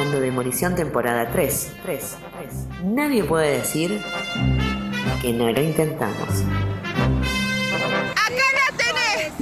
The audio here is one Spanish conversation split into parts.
escuchando Demolición temporada 3. Nadie puede decir que no lo intentamos. ¡Acá la tenés!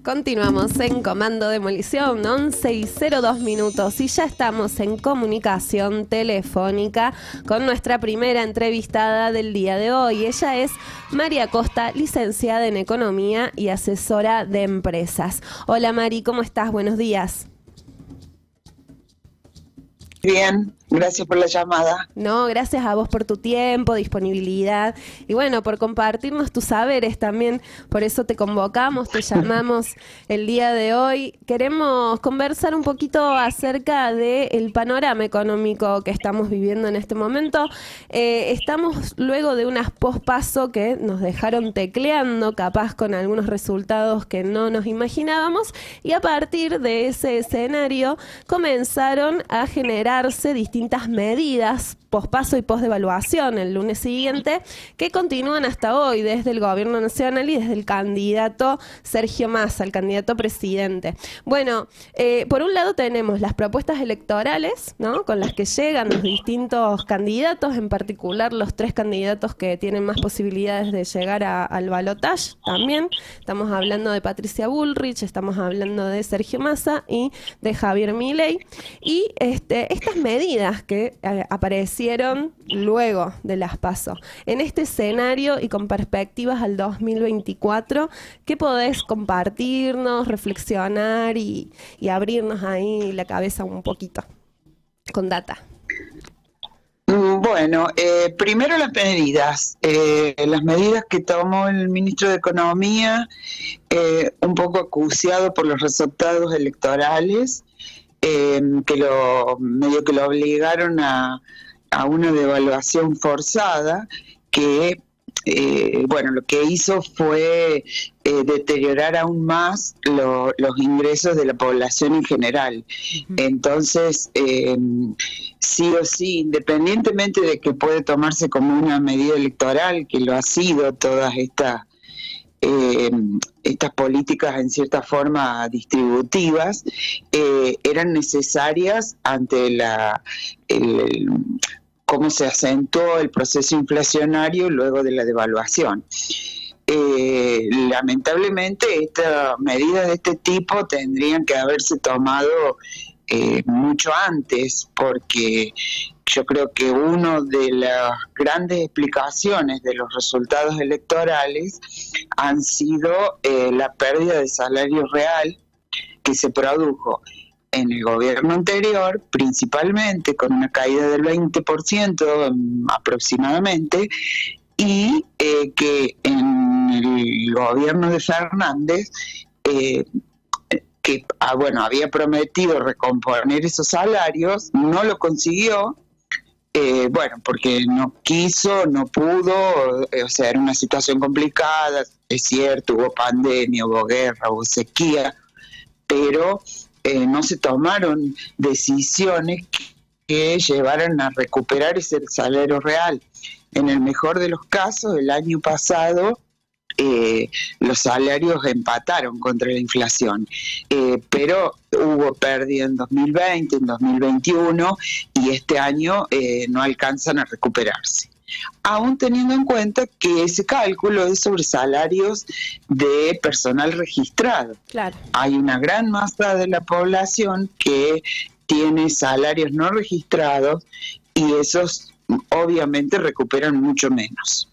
Continuamos en Comando Demolición, 11:02 y ya estamos en comunicación telefónica con nuestra primera entrevistada del día de hoy. Ella es María Costa, licenciada en Economía y asesora de empresas. Hola Mari, ¿cómo estás? Buenos días. Bien, gracias por la llamada. No, gracias a vos por tu tiempo, disponibilidad y bueno, por compartirnos tus saberes también. Por eso te convocamos, te llamamos el día de hoy. Queremos conversar un poquito acerca del panorama económico que estamos viviendo en este momento. Estamos luego de unas pospaso que nos dejaron tecleando, capaz con algunos resultados que no nos imaginábamos, y a partir de ese escenario comenzaron a generarse distintas medidas pospaso y posdevaluación el lunes siguiente que continúan hasta hoy desde el gobierno nacional y desde el candidato Sergio Massa, el candidato presidente. Bueno, por un lado tenemos las propuestas electorales, ¿no?, con las que llegan los distintos candidatos, en particular los 3 candidatos que tienen más posibilidades de llegar al balotaje también. Estamos hablando de Patricia Bullrich, estamos hablando de Sergio Massa y de Javier Milei. Y estas medidas que aparecieron luego de las PASO. En este escenario y con perspectivas al 2024, ¿qué podés compartirnos, reflexionar y abrirnos ahí la cabeza un poquito con data? Bueno, primero las medidas que tomó el ministro de Economía, un poco acuciado por los resultados electorales, que lo obligaron a una devaluación forzada que, lo que hizo fue deteriorar aún más los ingresos de la población en general. Entonces, sí o sí, independientemente de que puede tomarse como una medida electoral, que lo ha sido todas estas políticas en cierta forma distributivas, eran necesarias ante cómo se acentuó el proceso inflacionario luego de la devaluación. Lamentablemente, estas medidas de este tipo tendrían que haberse tomado mucho antes, porque yo creo que una de las grandes explicaciones de los resultados electorales han sido la pérdida de salario real que se produjo en el gobierno anterior, principalmente con una caída del 20% aproximadamente, y que en el gobierno de Fernández, que había prometido recomponer esos salarios, no lo consiguió, porque no quiso, no pudo, era una situación complicada, es cierto, hubo pandemia, hubo guerra, hubo sequía, pero no se tomaron decisiones que llevaran a recuperar ese salario real. En el mejor de los casos, el año pasado, los salarios empataron contra la inflación, pero hubo pérdida en 2020, en 2021, y este año no alcanzan a recuperarse. Aún teniendo en cuenta que ese cálculo es sobre salarios de personal registrado. Claro. Hay una gran masa de la población que tiene salarios no registrados y esos obviamente recuperan mucho menos.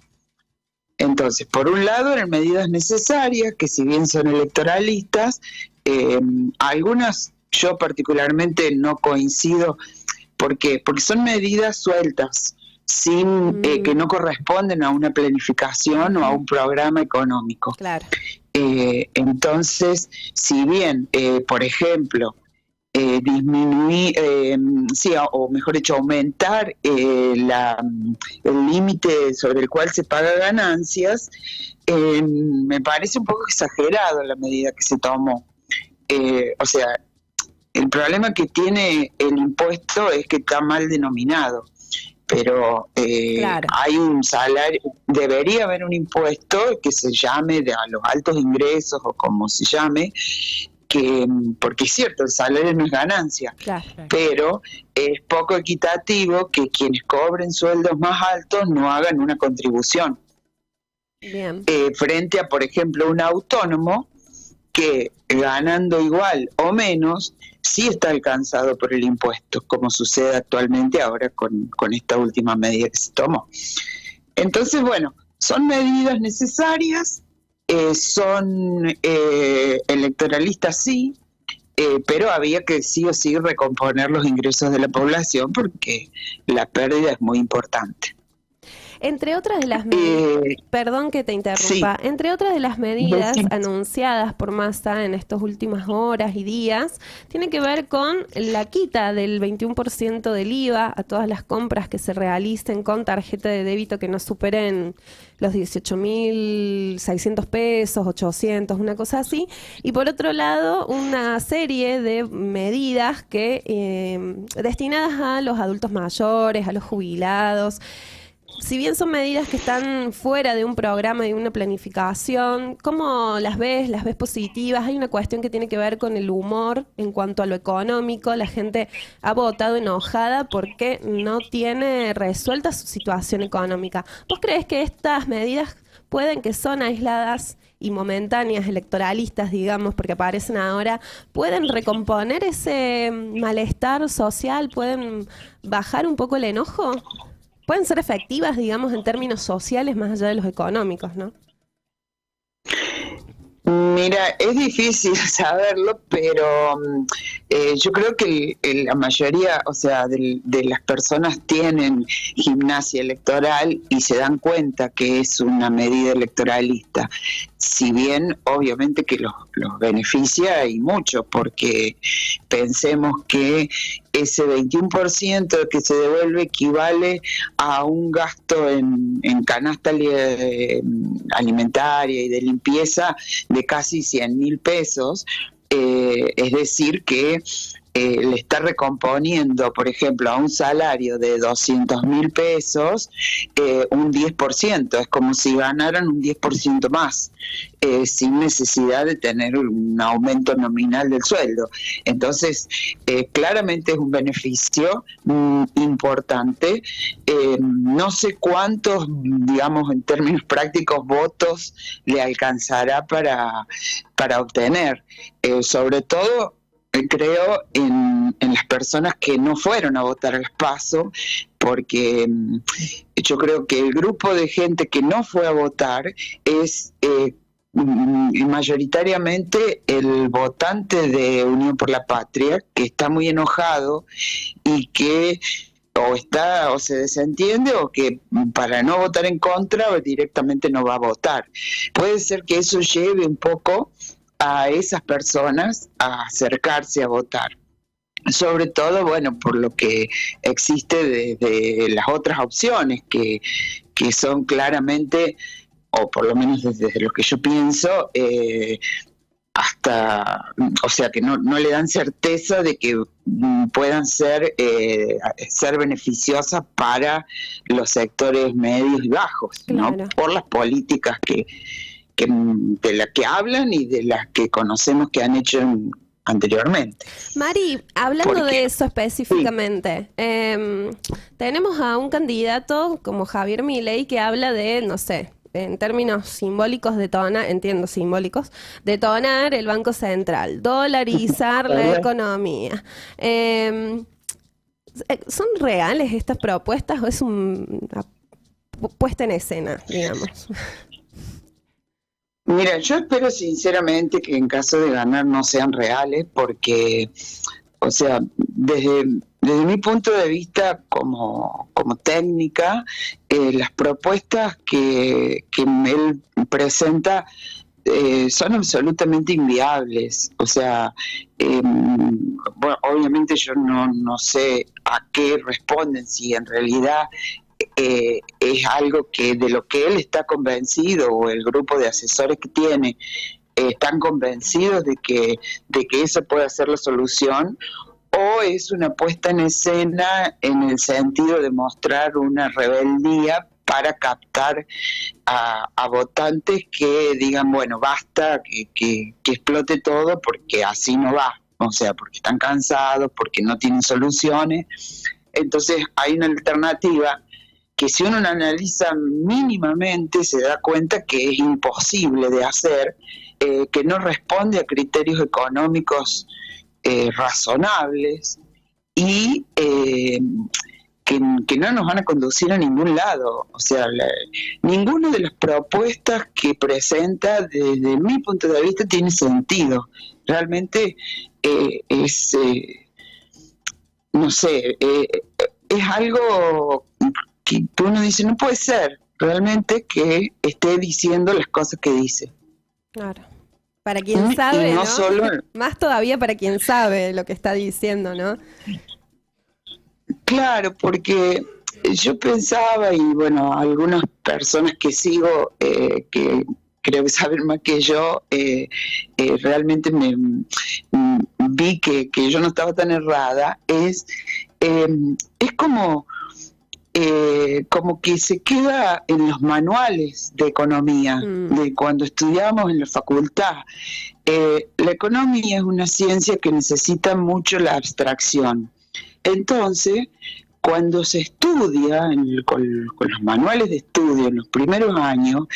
Entonces, por un lado, eran medidas necesarias que, si bien son electoralistas, algunas yo particularmente no coincido, porque son medidas sueltas, sin que no corresponden a una planificación o a un programa económico. Claro. Entonces, si bien, por ejemplo, disminuir, o mejor dicho, aumentar el límite sobre el cual se paga ganancias, me parece un poco exagerado la medida que se tomó. El problema que tiene el impuesto es que está mal denominado. Pero claro, hay un salario, debería haber un impuesto que se llame a los altos ingresos o como se llame, que, porque es cierto, el salario no es ganancia, Claro. pero es poco equitativo que quienes cobren sueldos más altos no hagan una contribución. Bien. Frente a, por ejemplo, un autónomo que ganando igual o menos, sí está alcanzado por el impuesto, como sucede actualmente ahora con esta última medida que se tomó. Entonces, bueno, son medidas necesarias, son electoralistas sí, pero había que sí o sí recomponer los ingresos de la población porque la pérdida es muy importante. Entre otras de las medidas, perdón que te interrumpa, sí. entre otras de las medidas Decime. anunciadas por Massa en estas últimas horas y días, tiene que ver con la quita del 21% del IVA a todas las compras que se realicen con tarjeta de débito que no superen los 18.600 pesos, 800, una cosa así. Y por otro lado, una serie de medidas que destinadas a los adultos mayores, a los jubilados. Si bien son medidas que están fuera de un programa y una planificación, ¿cómo las ves? ¿Las ves positivas? Hay una cuestión que tiene que ver con el humor en cuanto a lo económico. La gente ha votado enojada porque no tiene resuelta su situación económica. ¿Vos crees que estas medidas pueden, que son aisladas y momentáneas, electoralistas, digamos, porque aparecen ahora, pueden recomponer ese malestar social? ¿Pueden bajar un poco el enojo? Pueden ser efectivas, digamos, en términos sociales, más allá de los económicos, ¿no? Mira, es difícil saberlo, pero yo creo que la mayoría, o sea, de las personas tienen gimnasia electoral y se dan cuenta que es una medida electoralista. Si bien, obviamente, que los beneficia y mucho, porque pensemos que ese 21% que se devuelve equivale a un gasto en canasta alimentaria y de limpieza de casi 100.000 pesos, es decir que le está recomponiendo, por ejemplo, a un salario de 200.000 pesos, un 10%, es como si ganaran un 10% más, sin necesidad de tener un aumento nominal del sueldo. Entonces, claramente es un beneficio importante. No sé cuántos, digamos, en términos prácticos, votos le alcanzará para obtener. Sobre todo, creo en las personas que no fueron a votar al PASO, porque yo creo que el grupo de gente que no fue a votar es mayoritariamente el votante de Unión por la Patria, que está muy enojado y que o se desentiende o que para no votar en contra directamente no va a votar. Puede ser que eso lleve un poco a esas personas a acercarse a votar. Sobre todo, bueno, por lo que existe de las otras opciones que son claramente, o por lo menos desde lo que yo pienso, hasta, o sea, que no le dan certeza de que puedan ser beneficiosas para los sectores medios y bajos, Claro. ¿no? Por las políticas que de las que hablan y de las que conocemos que han hecho anteriormente. Mari, hablando Porque- de eso específicamente, tenemos a un candidato como Javier Milei que habla de, no sé, en términos simbólicos, simbólicos, detonar el Banco Central, dolarizar la economía. ¿Son reales estas propuestas o es una puesta en escena, digamos? Mira, yo espero sinceramente que en caso de ganar no sean reales, porque, o sea, desde mi punto de vista como técnica, las propuestas que él presenta son absolutamente inviables. O sea, bueno, obviamente yo no sé a qué responden, si en realidad es algo que de lo que él está convencido o el grupo de asesores que tiene están convencidos de que eso puede ser la solución, o es una puesta en escena en el sentido de mostrar una rebeldía para captar a votantes que digan, bueno, basta, que explote todo porque así no va, o sea, porque están cansados, porque no tienen soluciones. Entonces hay una alternativa que si uno la analiza mínimamente se da cuenta que es imposible de hacer, que no responde a criterios económicos razonables y que no nos van a conducir a ningún lado. O sea, ninguna de las propuestas que presenta, desde mi punto de vista, tiene sentido. Realmente no sé, es algo que uno dice, no puede ser realmente que esté diciendo las cosas que dice. Claro. Para quien sabe, y no ¿no? solo, Más todavía para quien sabe lo que está diciendo, ¿no? claro, porque yo pensaba, y bueno, algunas personas que sigo, que creo que saben más que yo, realmente vi que yo no estaba tan errada, es como que se queda en los manuales de economía, de cuando estudiamos en la facultad. La economía es una ciencia que necesita mucho la abstracción. Entonces, cuando se estudia con los manuales de estudio en los primeros años,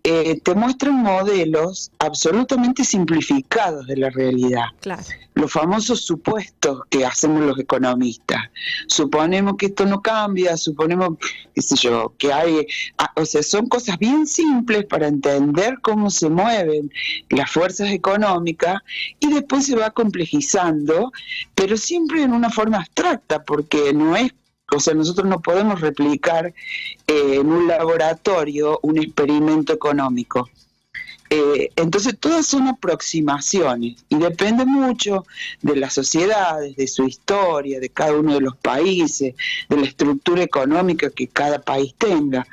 te muestran modelos absolutamente simplificados de la realidad. Claro. Los famosos supuestos que hacemos los economistas. Suponemos que esto no cambia, suponemos, qué sé yo, que hay... o sea, son cosas bien simples para entender cómo se mueven las fuerzas económicas y después se va complejizando, pero siempre en una forma abstracta, porque no es... O sea, nosotros no podemos replicar en un laboratorio un experimento económico. Entonces, todas son aproximaciones y depende mucho de las sociedades, de su historia, de cada uno de los países, de la estructura económica que cada país tenga.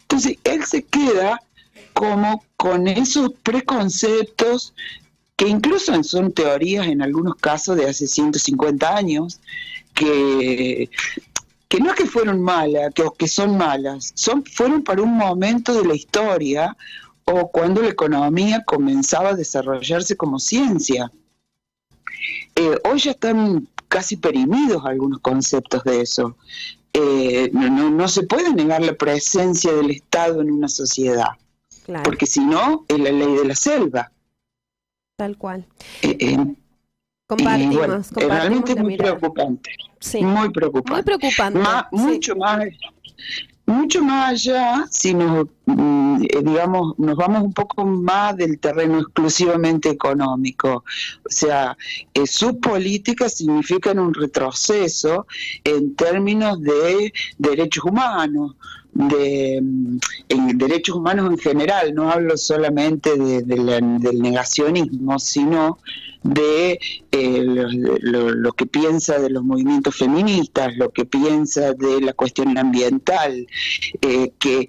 Entonces, él se queda como con esos preconceptos que incluso son teorías en algunos casos de hace 150 años, que no es que fueron malas, que son malas, fueron para un momento de la historia o cuando la economía comenzaba a desarrollarse como ciencia. Hoy ya están casi perimidos algunos conceptos de eso. No se puede negar la presencia del Estado en una sociedad, Claro. porque si no, es la ley de la selva. Tal cual. Compartimos realmente es la muy mirada. preocupante. Sí. Muy preocupante. Muy preocupante. Mucho más allá, si nos vamos un poco más del terreno exclusivamente económico. O sea, sus políticas significan un retroceso en términos de derechos humanos, en derechos humanos en general. No hablo solamente del negacionismo, sino de lo que piensa de los movimientos feministas, lo que piensa de la cuestión ambiental, que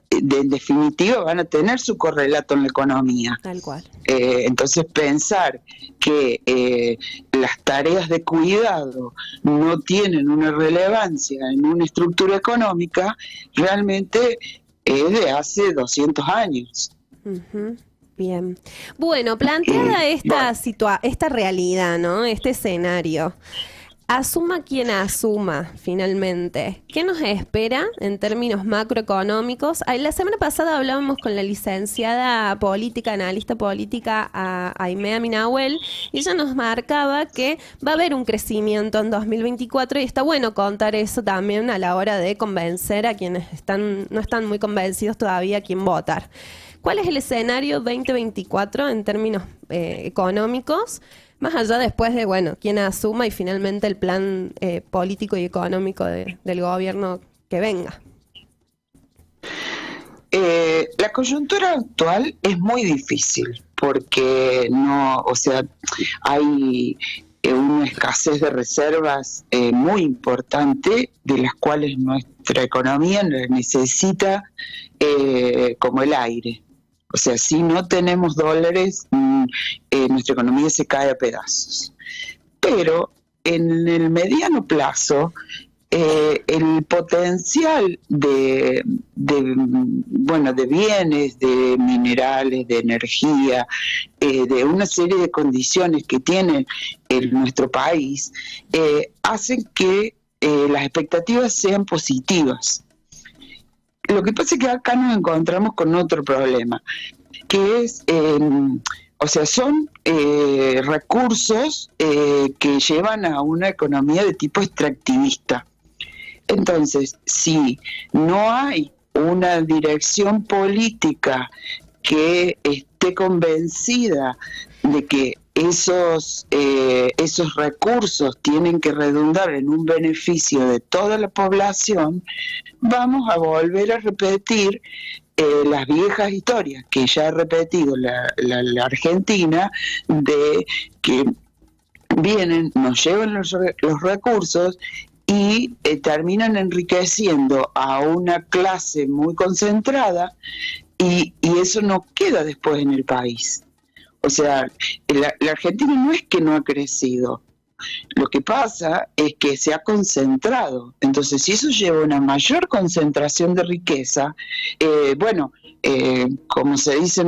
en definitiva van a tener su correlato en la economía. Tal cual. Entonces pensar que las tareas de cuidado no tienen una relevancia en una estructura económica realmente es de hace 200 años. Uh-huh. Bien. Bueno, planteada esta realidad, ¿no? Este escenario. Asuma quien asuma, finalmente. ¿Qué nos espera en términos macroeconómicos? La semana pasada hablábamos con la licenciada política, analista política, Aimea Minahuel, y ella nos marcaba que va a haber un crecimiento en 2024 y está bueno contar eso también a la hora de convencer a quienes no están muy convencidos todavía a quién votar. ¿Cuál es el escenario 2024 en términos económicos? Más allá después de, quién asuma y finalmente el plan político y económico del gobierno que venga. La coyuntura actual es muy difícil porque hay una escasez de reservas muy importante de las cuales nuestra economía necesita como el aire. O sea, si no tenemos dólares, nuestra economía se cae a pedazos. Pero en el mediano plazo, el potencial de bienes, de minerales, de energía, de una serie de condiciones que tiene nuestro país, hacen que las expectativas sean positivas. Lo que pasa es que acá nos encontramos con otro problema, que es, son recursos que llevan a una economía de tipo extractivista. Entonces, si no hay una dirección política que esté convencida de que esos recursos tienen que redundar en un beneficio de toda la población, vamos a volver a repetir las viejas historias que ya ha repetido la Argentina, de que vienen, nos llevan los recursos y terminan enriqueciendo a una clase muy concentrada, y eso no queda después en el país. O sea, la Argentina no es que no ha crecido, lo que pasa es que se ha concentrado. Entonces, si eso lleva a una mayor concentración de riqueza, como se dice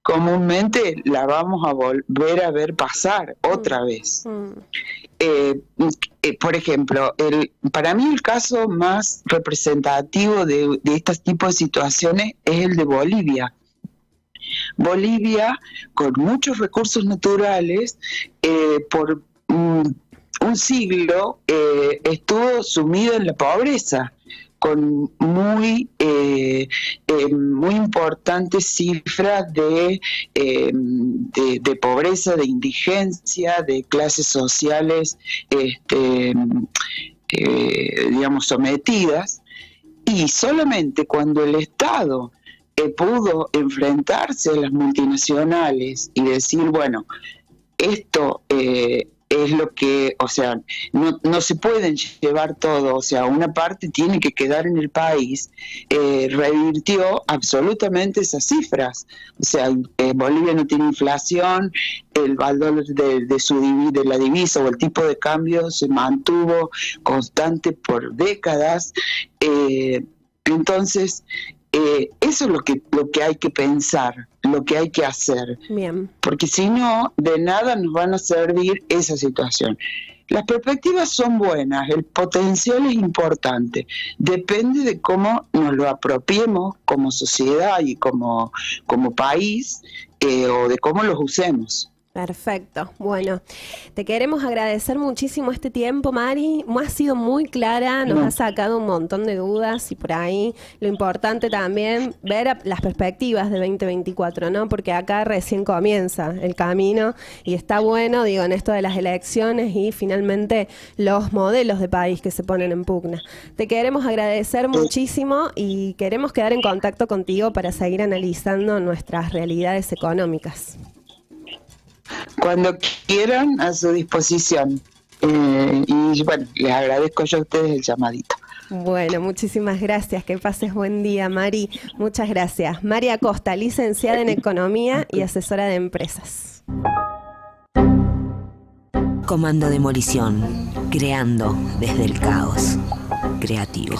comúnmente, la vamos a volver a ver pasar otra vez. Por ejemplo, para mí el caso más representativo de este tipo de situaciones es el de Bolivia. Bolivia, con muchos recursos naturales, por un siglo estuvo sumido en la pobreza, con muy importantes cifras de pobreza, de indigencia, de clases sociales, sometidas, y solamente cuando el Estado pudo enfrentarse a las multinacionales y decir, bueno, esto es lo que, no se pueden llevar todo, una parte tiene que quedar en el país, revirtió absolutamente esas cifras. Bolivia no tiene inflación, el valor de la divisa o el tipo de cambio se mantuvo constante por décadas. Entonces, eso es lo que hay que pensar, lo que hay que hacer. Bien. Porque si no, de nada nos van a servir esa situación. Las perspectivas son buenas, el potencial es importante, depende de cómo nos lo apropiemos como sociedad y como país, o de cómo los usemos. Perfecto. Bueno, te queremos agradecer muchísimo este tiempo, Mari. Has sido muy clara, nos has sacado un montón de dudas, y por ahí lo importante también ver las perspectivas de 2024, ¿no? Porque acá recién comienza el camino y está bueno, en esto de las elecciones y finalmente los modelos de país que se ponen en pugna. Te queremos agradecer muchísimo y queremos quedar en contacto contigo para seguir analizando nuestras realidades económicas. Cuando quieran, a su disposición. Y bueno, les agradezco yo a ustedes el llamadito. Bueno, muchísimas gracias. Que pases buen día, Mari. Muchas gracias. Mari Acosta, licenciada en Economía y asesora de empresas. Comando Demolición, creando desde el caos. Creativo.